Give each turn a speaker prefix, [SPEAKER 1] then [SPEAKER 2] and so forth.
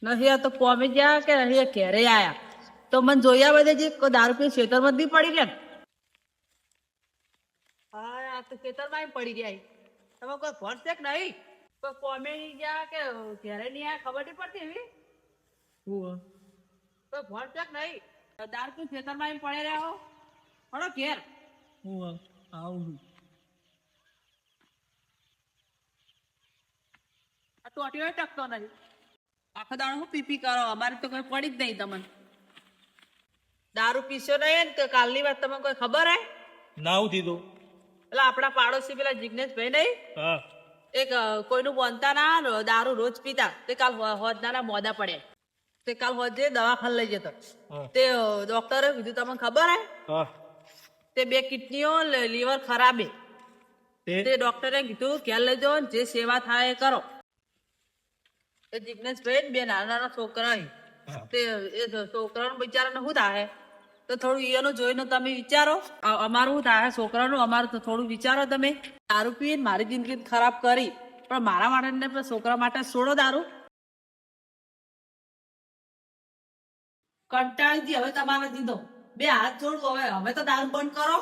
[SPEAKER 1] નહીં આ તો કોમે ગયા કે નહીં ઘેરે આયા તો મને જોયા બધે જે દારૂ પી ખેતરમાં જ નહીં પડી ગયા હા આ તો ખેતરમાં પડી ગયા તમે કોઈ ભણ છે કે નહીં કોઈ કોમે નહીં ગયા કે ઘેરે નહીં આયા ખબર નહીં પડતી એવી કોઈ ભણ છે કે નહીં દારૂ પી ખેતરમાં પડે રહ્યા હો હળો ઘેર
[SPEAKER 2] આવું
[SPEAKER 1] આ ટોટીઓ ટકતો નહીં આખો દાડો હું પીપી કરો અમારે તો કોઈ પડી જ નહીં તમને દારૂ પીશો નહીં ને કાલની વાત તમને કોઈ ખબર હે
[SPEAKER 2] ના હું દીધું
[SPEAKER 1] પેલા આપણા પાડોશી પેલા જિગ્નેશભાઈ નહીં
[SPEAKER 2] હા
[SPEAKER 1] એક કોઈનું બનતા ના દારૂ રોજ પીતા તે કાલ હોજના મોદા પડ્યા તે કાલ હોજે દવાખાને લઈ જતો તે ડોક્ટરે કીધું તમને ખબર હે
[SPEAKER 2] હા
[SPEAKER 1] તે 2 કિડનીઓ લીવર ખરાબ હે તે ડોક્ટરે કીધું ઘેર લઈ જાઓ જે સેવા થાય એ કરો એ જિગ્નેશભાઈ 2 નાના નાના છોકરા તે એ છોકરાનું બિચારાને શું થાય તો થોડું એનું જોઈને તમે વિચારો અમારું શું થાય છોકરાનું અમારું તો થોડું વિચારો તમે દારૂ પીને મારી જિંદગી ખરાબ કરી પણ મારા માટે ને છોકરા માટે છોડો દારૂ કંટાળી હવે તમારે દીધો 2 હાથ જોડું હવે તો દારૂ બંધ કરો